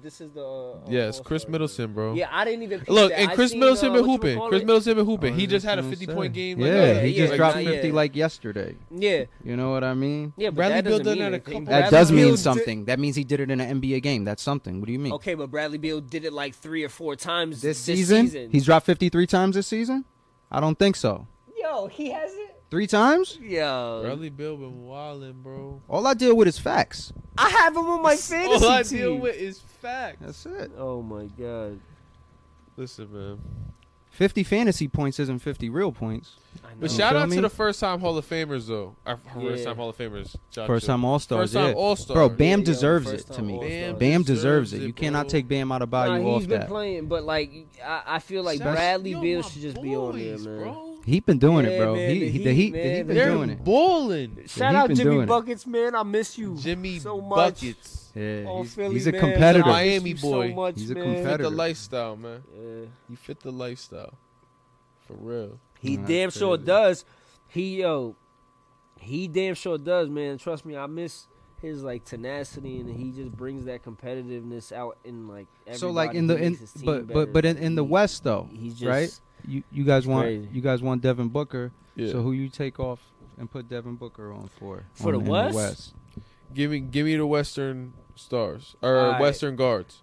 This is the. Yes, All-Star. Chris Middleton, bro. Yeah, I didn't even. peep Look, that. and I Chris seen, Middleton been hooping. whatchamacallit. Chris Middleton been hooping. I He was just had a gonna 50-point say. game. Yeah, he yeah, just yeah, dropped yeah. 50 like yesterday. Yeah, You know what I mean? yeah. But Bradley that Beal doesn't done mean that a anything. couple- That Bradley does Beal mean did- something. That means he did it in an NBA game. That's something. What do you mean? Okay, but Bradley Beal did it like 3 or 4 times This season? He's dropped 53 times this season? I don't think so. Yo, he has it. 3 times? Yo, Bradley Beal been wilding, bro. All I deal with is facts. I have him on my fantasy All I team. deal with is facts. That's it. Oh my god. Listen, man. 50 fantasy points isn't 50 real points. I know. But You shout feel out me? to the first-time Hall of Famers, though. Our Yeah. first-time Hall of Famers. Shout First out time All-Stars, First-time yeah. All-Star. Bro, Bam Yeah, deserves first it to time me. All-Star. Bam deserves it. deserves You it, cannot bro. take Bam out of Nah, Bayou off he's been that. playing, but like I feel like Shout- Bradley Yo, Beal my should just be on there, boys, man. bro. He been doing Yeah, it, bro. man, The the Heat Heat, been man, They're doing it. balling. Shout He out been Jimmy doing it. Buckets, man. I miss you Jimmy so much. Buckets. Yeah, Oh, he's, Philly, he's a man. competitor. I miss Miami you boy. So much, He's a man. Fit the competitor. lifestyle, man. Yeah. You fit the lifestyle. For real. He Nah, damn that's sure crazy. does. He damn sure does, man. Trust me, I miss his like tenacity, and he just brings that competitiveness out in like. So like everybody. in the He in makes his team but better. but in the He- West though, he's just right? You guys want crazy. Devin Booker. Yeah. So who you take off and put Devin Booker on for the in West? Give me the Western stars or All right. Western guards.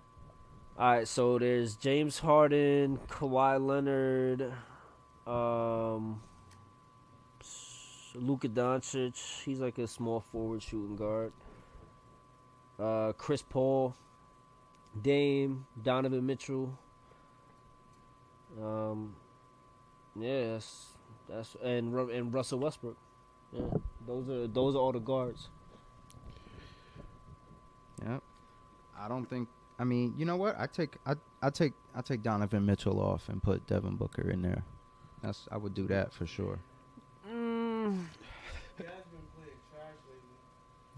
All right, so there's James Harden, Kawhi Leonard, Luka Doncic. He's like a small forward shooting guard. Chris Paul, Dame, Donovan Mitchell. Yeah, that's and Russell Westbrook. Yeah, those are all the guards. Yep. I don't think. I mean, you know what? I take Donovan Mitchell off and put Devin Booker in there. I would do that for sure.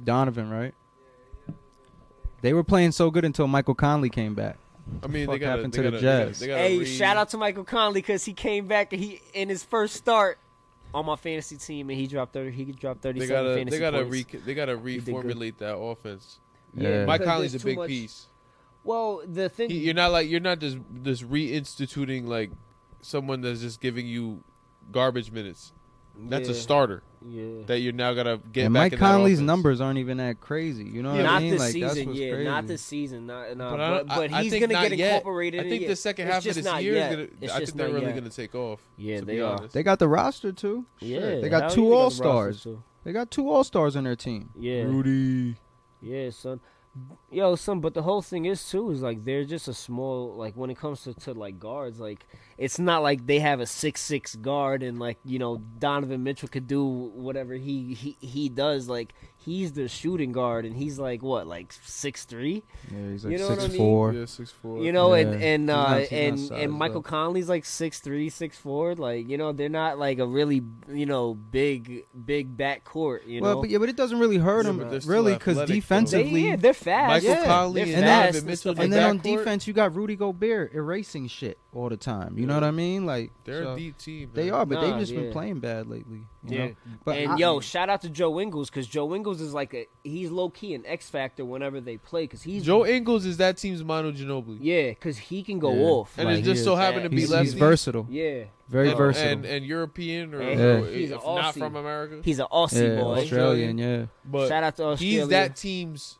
Donovan, right? They were playing so good until Michael Conley came back. I mean, What happened to the Jazz? Shout out to Michael Conley because he came back and he in his first start on my fantasy team and he dropped 37 fantasy points. They gotta reformulate that offense. Yeah. Mike because Conley's a there's too big much- piece. Well, the thing You're not just reinstituting like someone that's just giving you garbage minutes. That's a starter that you're now gotta get And back. Mike in that Conley's offense. numbers aren't even that crazy. You know what not I mean? this Like season, that's what's crazy. not this season. But But I he's think gonna not get yet. incorporated. I think in the second it's half of just this not year yet. is It's I just think they're not really yet. gonna take off. Yeah, to they be are. honest. They got the roster too. Yeah, They got hell two yeah, they got the All-Stars. roster, too. They got 2 All-Stars in their team. Yeah, Rudy. yeah, son. Yo, son, but the whole thing is too is like they're just a small like when it comes to like guards, like it's not like they have a 6'6" guard and like Donovan Mitchell could do whatever he does. Like he's the shooting guard and he's like what, like 6'3"? Yeah, he's You like know what I mean? 6'4". Yeah, 6'4". Yeah. He's not And size, Michael but- Conley's like 6'3", 6'4". Like they're not like a really big backcourt. Well, but it doesn't really hurt Yeah, them but they're still really because athletic, though. defensively. they're fast. Michael yeah, Conley they're and fast Donovan Mitchell stuff in And like then that. on backcourt? defense, you got Rudy Gobert erasing shit all the time. You know what I mean? Like They're so a deep team. they man. are, but Nah, they've just yeah. been playing bad lately. You Yeah. know? But And shout out to Joe Ingles because Joe Ingles is like he's low key an X factor whenever they play because he's Joe Ingles is that team's Manu Ginobili. yeah because he can go Yeah. off And like, it just so happened to be he's lefty. versatile, yeah very and, versatile. and European or, And or he's if an not Aussie. from America. he's an Aussie yeah, boy. Australian, yeah, But Shout out to Australia. he's that team's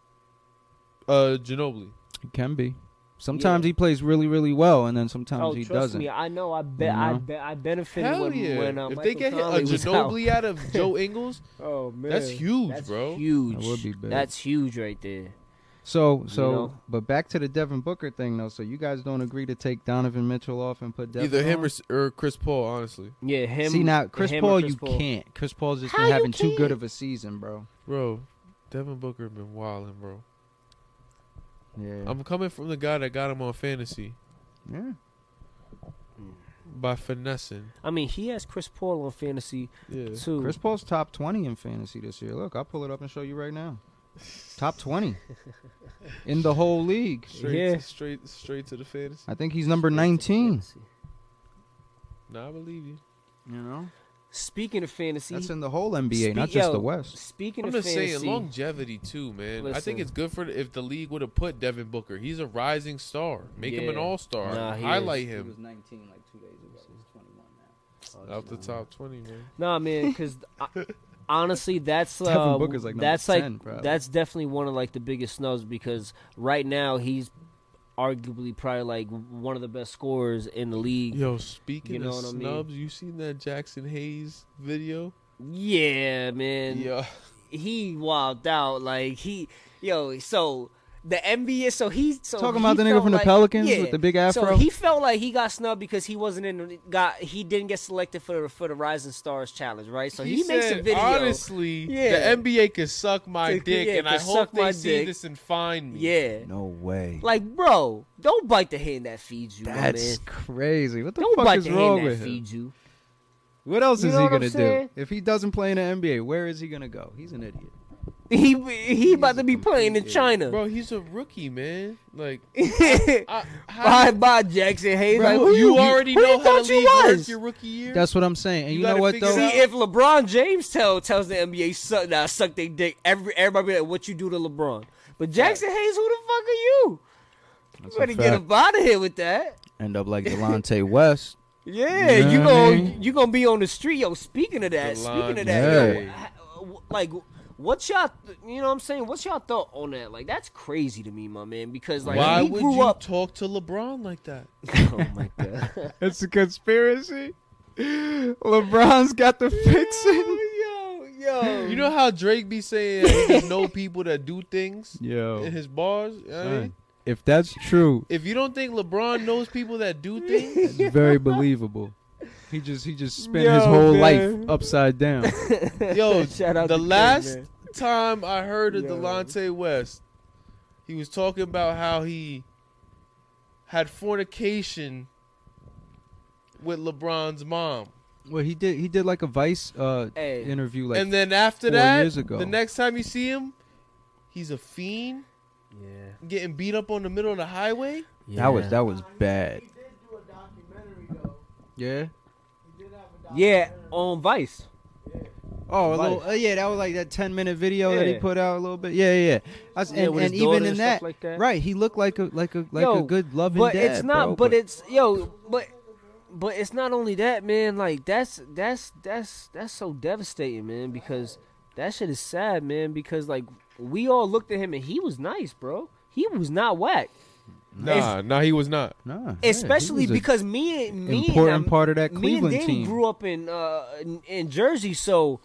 Ginobili. he can be. Sometimes he plays really, really well, and then sometimes Oh, he trust doesn't. me, I know. I benefited Hell when yeah! when If Michael they get a Conley was out. Ginobili out of Joe Ingles, Oh man, that's huge, That's bro. Huge. That would be big. That's huge right there. So, know? but back to the Devin Booker thing, though. So you guys don't agree to take Donovan Mitchell off and put Devin Either him on? or Chris Paul, honestly. Yeah, him. See now, Chris him Paul, or Chris you Paul. can't. Chris Paul's just How been you having too can't? good of a season, bro. Bro, Devin Booker been wilding, bro. Yeah, I'm coming from the guy that got him on fantasy yeah. by finessing. I mean, he has Chris Paul on fantasy Yeah. too. Chris Paul's top 20 in fantasy this year. Look, I'll pull it up and show you right now. Top 20 in the whole league. Yeah. Straight to the fantasy. I think he's number 19. Nah, I believe you. You know, Speaking of fantasy, that's in the whole NBA, not just the West. Speaking I'm of just fantasy, saying longevity too, man. I Listen. think it's good for if the league would have put Devin Booker. He's a rising star. Make him an Yeah. all-star. Nah, he Highlight is. him 19 like 2 days ago. He's 21 now. out the top 20, man. Nah, man, because honestly, that's Devin Booker's like number that's 10 probably. that's definitely one of like the biggest snubs because right now he's arguably probably like one of the best scorers in the league. Yo, speaking You know of what I mean? snubs, you seen that Jackson Hayes video? Yeah, man. Yeah. He wilded out like so the NBA Talking about the nigga from the Pelicans with the big afro? So he felt like he got snubbed because he he didn't get selected for the Rising Stars challenge, right? So he makes a said, video. honestly, Yeah. the NBA could suck my Could- dick, yeah, and I could hope suck they my see dick. this and find me. Yeah. No way. Like, bro, don't bite the hand that feeds you, That's my man. crazy. What the Don't fuck bite is the wrong hand that with him? feeds you. What else You is know he what I'm gonna do? saying? If he doesn't play in the NBA, where is he gonna go? He's an idiot. He about a to be playing in complete China. Bro, he's a rookie, man. Like, Bye, Jackson Hayes. Bro, Like, who you already who know you how thought the you league works was? your rookie year. That's what I'm saying. And You you know gotta what figure though? it out. See, if LeBron James tells the NBA suck their dick, everybody be like, what you do to LeBron? But Jackson Hayes, who the fuck are you? That's You a better get fact. up out of here with that. End up like Delonte West. Yeah, You know you what I gonna mean? you gonna be on the street, yo. Speaking of that, Yeah. like, what's y'all? You know what I'm saying? What's y'all thought on that? Like, that's crazy to me, my man. Because like, Why he would grew you up. talk to LeBron like that? Oh my god. It's a conspiracy. LeBron's got the fixing. Yo, You know how Drake be saying he just know people that do things Yo, in his bars? You know what I mean? if that's true, If you don't think LeBron knows people that do things, it's very believable. He just spent Yo, his whole man. life upside down. yo, Shout out the to Kid, last man. time I heard of Yo. Delonte West, he was talking about how he had fornication with LeBron's mom. Well, he did like a Vice Hey. interview like And then after 4 that, years ago. the next time you see him, he's a fiend Yeah. getting beat up on the middle of the highway. that was bad. Yeah. Yeah, on Vice. Oh, a Vice. little, yeah, that was like that 10-minute video that he Yeah. put out a little bit. Yeah. Yeah, with And his daughter even in and that, stuff like that. right? He looked like a Yo, good loving but dad. it's not. bro, but it's but it's not only that, man. Like that's so devastating, man. Because that shit is sad, man. Because like we all looked at him and he was nice, bro. He was not whack. Nah, he was not. nah, Especially yeah, he was a because me and important part of that me and Cleveland Danny team. grew up in Jersey, so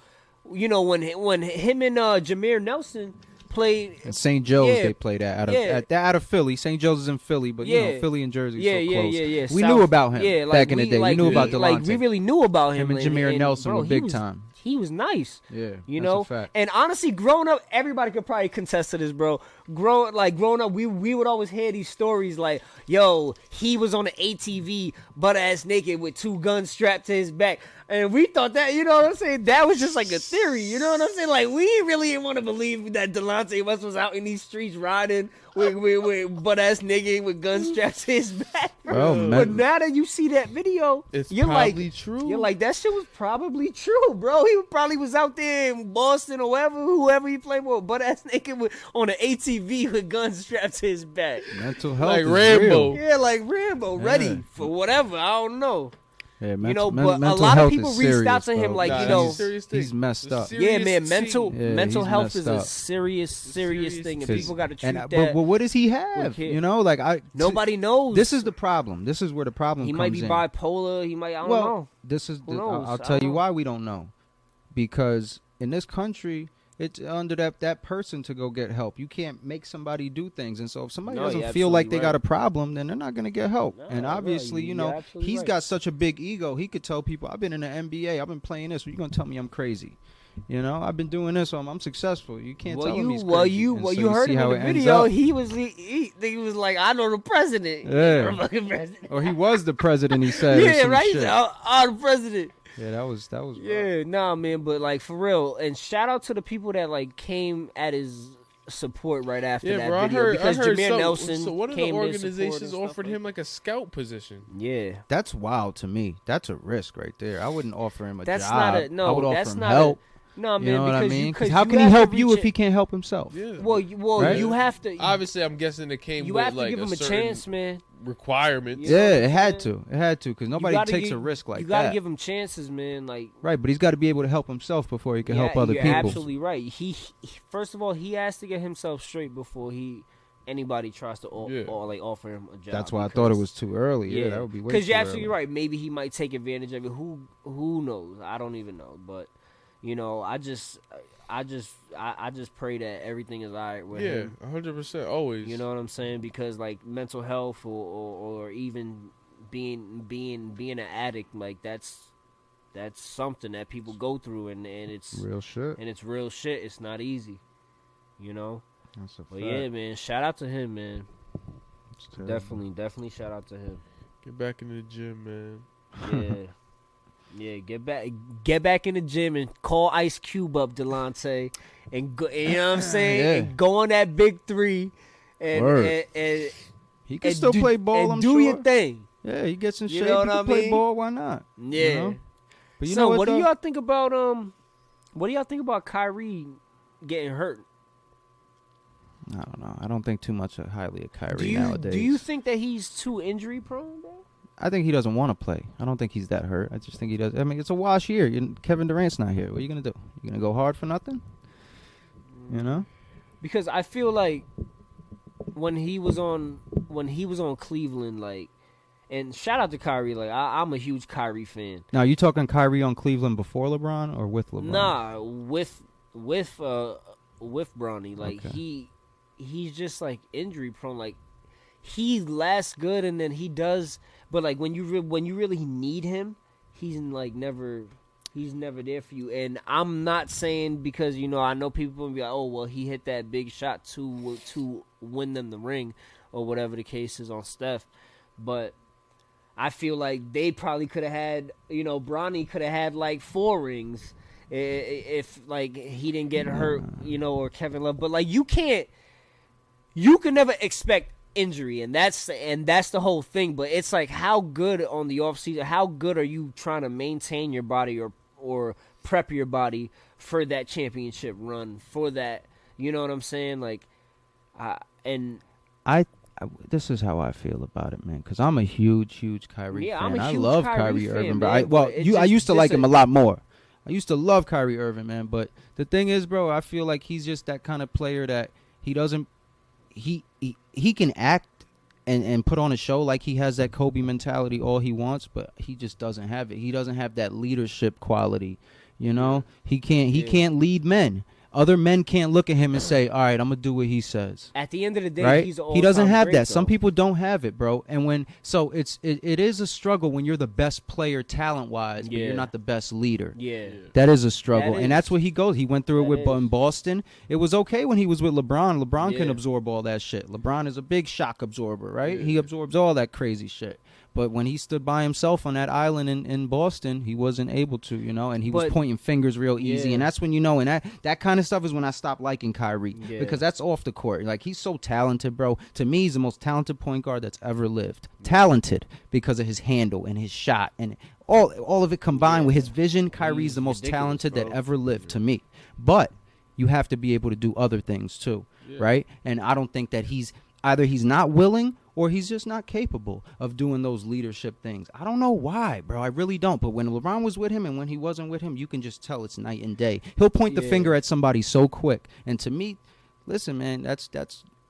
you know when him and Jameer Nelson played. At St. Joe's, Yeah. they played out of Yeah. out of Philly. St. Joe's is in Philly, but you Yeah. know Philly and Jersey Yeah, so yeah, close. yeah. We South- knew about him yeah, like back in the day. like, we knew about we, Delonte. like we really knew about him. Him and Jameer Nelson bro, were he big was- time. He was nice. Yeah, You that's know, a fact. and honestly, growing up, everybody could probably contest to this, bro. Growing up, we would always hear these stories like, "Yo, he was on an ATV, butt ass naked with 2 guns strapped to his back," and we thought that, you know what I'm saying, that was just like a theory, you know what I'm saying? Like we really didn't want to believe that Delonte West was out in these streets riding with butt ass naked with guns strapped to his back. Bro, But man, now that you see that video, It's you're probably like, true. You're like, that shit was probably true, bro. He probably was out there in Boston or whoever he played with, butt ass naked on an ATV with guns strapped to his back. mental health Like is Rambo. real. Yeah, like Rambo, Yeah. ready for whatever. I don't know. Yeah, You know, but a mental lot of health people is reached out serious, to him bro. like, Nah, you it's know, a serious thing. he's messed It's a up. serious yeah, man, thing. mental Yeah, mental he's health messed is a up. serious Serious thing, and 'Cause- people got to treat And that. but what does he have? kid. You know, like Nobody knows. This is the problem. This is where the problem he comes might be in. bipolar. He might. I don't well, know. this is. Who knows? I'll I tell don't you know. why we don't know, because in this country, it's under that person to go get help. You can't make somebody do things, and so if somebody No, doesn't you're feel like absolutely they got right. a problem, then they're not gonna get help. No, And right, obviously, you you're know, absolutely he's right. got such a big ego. He could tell people, "I've been in the NBA. I've been playing this. Well, you're gonna tell me I'm crazy." You know, I've been doing this. So I'm successful. You can't tell him he's crazy. And so you heard see him how in the it ends video. up. He was like, I know the president. Yeah. I'm fucking president. Or he was the president. He said, or Yeah, some right. shit. I'm the president. Yeah, that was. rough. Yeah, nah, man. But like for real, and shout out to the people that like came at his support right after Yeah, that bro. video because I heard Jameer Nelson. So one of the came to support organizations and stuff offered like- him like a scout position. Yeah, That's wild to me. That's a risk right there. I wouldn't offer him a that's job. not a I no. would offer That's him not help. no, man. You know what I because mean? you, Because cause how you can he have to help you reach if he can't help himself? Yeah. Well, Right? you have to. Obviously, I'm guessing it came You with have to like give him a certain chance, man. requirements. You know what Yeah, I'm it had saying? to. It had to, because nobody gotta takes give- a risk like you gotta that. give him chances, man. Like Right, but he's got to be able to help himself before he can help other you're people. absolutely right. He first of all, he has to get himself straight before anybody tries to or like offer him a job. That's why I thought it was too early. Yeah, that would be way because too you're absolutely early. right. Maybe he might take advantage of it. Who knows? I don't even know. But you know, I just pray that everything is alright with Yeah, him. 100%. Always. You know what I'm saying? Because like mental health or even being an addict, like that's something that people go through, and it's Real shit. and it's real shit. It's not easy, you know. That's a But fact. yeah, man, shout out to him, man. It's terrible. Definitely shout out to him. Get back in the gym, man. Yeah. Yeah, get back in the gym and call Ice Cube up, Delonte, and go, you know what I'm saying? Yeah. And go on that big 3 and Word. and He can and still do, play ball, and I'm do sure. your thing. Yeah, he gets in You shape. know He what can I play mean? ball. Why not? Yeah. You know? But you So know what, what do though? y'all think about what do y'all think about Kyrie getting hurt? I don't know. I don't think too much highly of Kyrie Do you nowadays. think that he's too injury prone, bro? I think he doesn't want to play. I don't think he's that hurt. I just think he does. I mean, it's a wash year. Kevin Durant's not here. What are you gonna do? You gonna go hard for nothing? You know? Because I feel like when he was on Cleveland, like, And shout out to Kyrie. Like I'm a huge Kyrie fan. Now, you talking Kyrie on Cleveland before LeBron or with LeBron? Nah, with Bronny. Like he's just like injury prone. Like he lasts good and then he does, but like when you really need him, he's never there for you. And I'm not saying because I know people will be like, oh well, he hit that big shot to win them the ring or whatever the case is on Steph, but I feel like they probably could have had, Bronny could have had like 4 rings if like he didn't get hurt, or Kevin Love. But like you can never expect injury, and that's the whole thing. But it's like how good on the offseason, how good are you trying to maintain your body or prep your body for that championship run, for that, you know what I'm saying? Like, this is how I feel about it, man. Because I'm a huge Kyrie fan. I love Kyrie fan, Irving, man, bro. I used to like him a lot more. I used to love Kyrie Irving, man. But the thing is, bro, I feel like he's just that kind of player that he doesn't. He can act and put on a show like he has that Kobe mentality all he wants, but he just doesn't have it. He doesn't have that leadership quality. He can't lead men. Other men can't look at him and say, all right, I'm going to do what he says. At the end of the day, right? He's an he doesn't have great, that. though. Some people don't have it, bro. And it is a struggle when you're the best player talent-wise, but you're not the best leader. Yeah. That is a struggle. And that's what he goes. He went through it in Boston. It was okay when he was with LeBron. LeBron can absorb all that shit. LeBron is a big shock absorber, right? Yeah. He absorbs all that crazy shit. But when he stood by himself on that island in Boston, he wasn't able to, and he was pointing fingers real easy. And that's when and that kind of stuff is when I stopped liking Kyrie because that's off the court. Like, he's so talented, bro. To me, he's the most talented point guard that's ever lived. Talented because of his handle and his shot and all of it combined with his vision. Kyrie's the most talented that ever lived to me. But you have to be able to do other things too, right? And I don't think that he's not willing or he's just not capable of doing those leadership things. I don't know why, bro. I really don't. But when LeBron was with him and when he wasn't with him, you can just tell it's night and day. He'll point the finger at somebody so quick. And to me, listen, man, that's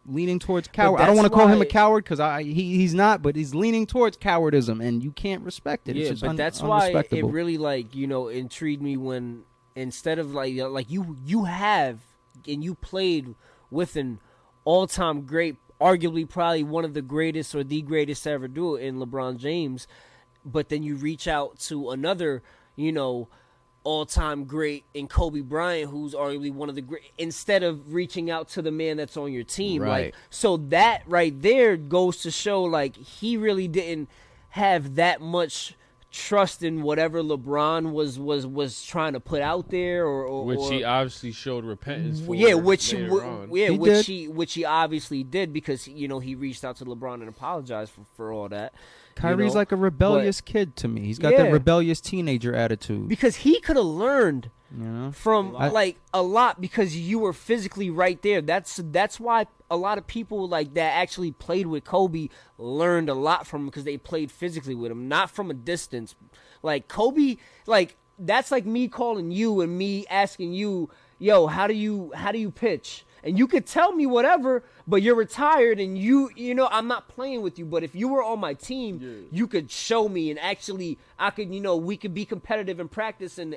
leaning towards coward. I don't want to call him a coward because he's not, but he's leaning towards cowardism, and you can't respect it. Yeah, it's just that's why it really intrigued me when instead of you have and you played with an all-time great, arguably probably one of the greatest or the greatest to ever do it in LeBron James, but then you reach out to another, all-time great in Kobe Bryant, who's arguably one of the great, instead of reaching out to the man that's on your team. Right. Like, so that right there goes to show, like, he really didn't have that much trust in whatever LeBron was trying to put out there, or which he obviously showed repentance for. Which he obviously did because he reached out to LeBron and apologized for all that. Kyrie's like a rebellious kid to me. He's got that rebellious teenager attitude. Because he could have learned from a lot because you were physically right there. That's why a lot of people like that actually played with Kobe learned a lot from him because they played physically with him, not from a distance. Like Kobe, like that's like me calling you and me asking you, yo, how do you pitch? And you could tell me whatever, but you're retired and I'm not playing with you. But if you were on my team, you could show me and actually I could, we could be competitive in practice and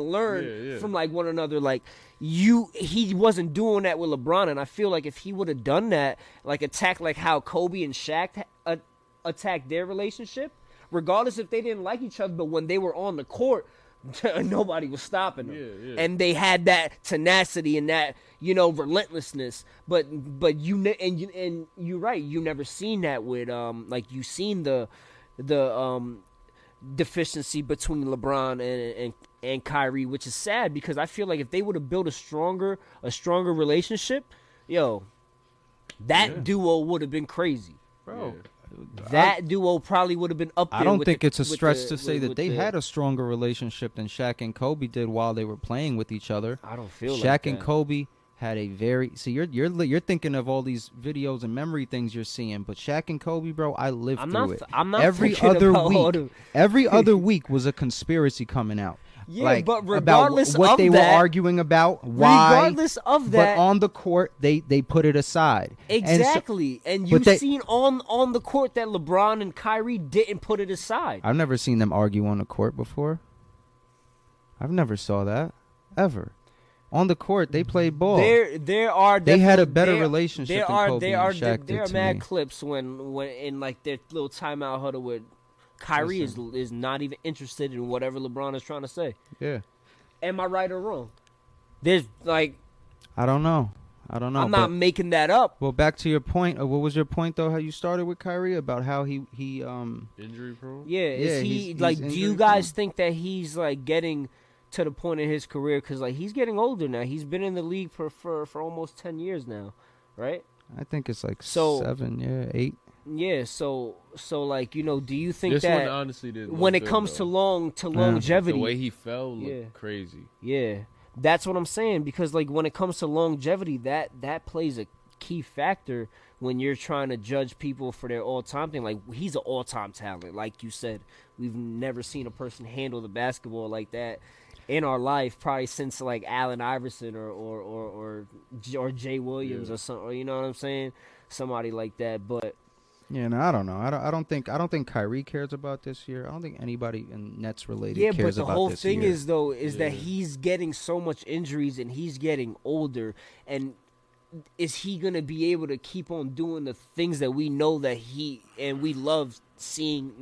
learn from like one another. Like he wasn't doing that with LeBron. And I feel like if he would have done that, like attack like how Kobe and Shaq attacked their relationship, regardless if they didn't like each other, but when they were on the court, nobody was stopping them, and they had that tenacity and that relentlessness. But you're right. You never seen that with like you seen the deficiency between LeBron and Kyrie, which is sad because I feel like if they would have built a stronger relationship, that duo would have been crazy, bro. That duo probably would have been up there. I don't think it's a stretch to say that they had a stronger relationship than Shaq and Kobe did while they were playing with each other. I don't feel like Shaq and Kobe had a very you're thinking of all these videos and memory things you're seeing, but Shaq and Kobe, bro, I lived through it. I'm not every other week was a conspiracy coming out. Yeah, like, but regardless about what of they that, were arguing about, why. Regardless of that, but on the court, they put it aside. Exactly, and you've seen on the court that LeBron and Kyrie didn't put it aside. I've never seen them argue on the court before. I've never saw that ever. On the court, they played ball. They had a better relationship than Kobe and Shaq There are did mad to me. clips when in like their little timeout huddle where Kyrie is not even interested in whatever LeBron is trying to say. Yeah. Am I right or wrong? There's like, I don't know. I'm not making that up. Well, back to your point. What was your point though? How you started with Kyrie about how he injury prone? Yeah. Is he like? Do you guys think that he's like getting to the point in his career, because like he's getting older now. He's been in the league for almost 10 years now, right? I think it's like 7, 8. Yeah, so like, you know, do you think this that one honestly did when it comes to longevity, the way he fell looked crazy. Yeah, that's what I'm saying, because like when it comes to longevity, that plays a key factor when you're trying to judge people for their all-time thing. Like, he's an all-time talent, like you said. We've never seen a person handle the basketball like that in our life, probably since like Allen Iverson or Jay Williams or something, or, you know what I'm saying, somebody like that. But yeah, no, I don't know. I don't think Kyrie cares about this year. I don't think anybody in Nets related cares about this year. Yeah, but the whole thing is that he's getting so much injuries and he's getting older, and is he gonna be able to keep on doing the things that we know that we love seeing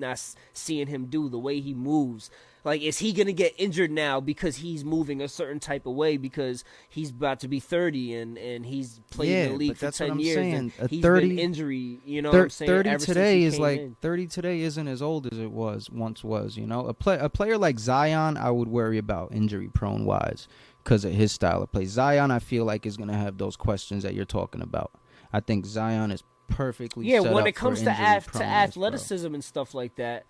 him do, the way he moves? Like, is he gonna get injured now because he's moving a certain type of way because he's about to be 30 and he's played in the league for 10 years? Saying. And he's been injury, you know what I'm saying? 30 today is like 30 today isn't as old as it once was. You know, a player like Zion, I would worry about injury prone wise because of his style of play. Zion, I feel like, is gonna have those questions that you're talking about. I think Zion is perfectly set when up it comes for to injury proneness, athleticism and stuff like that.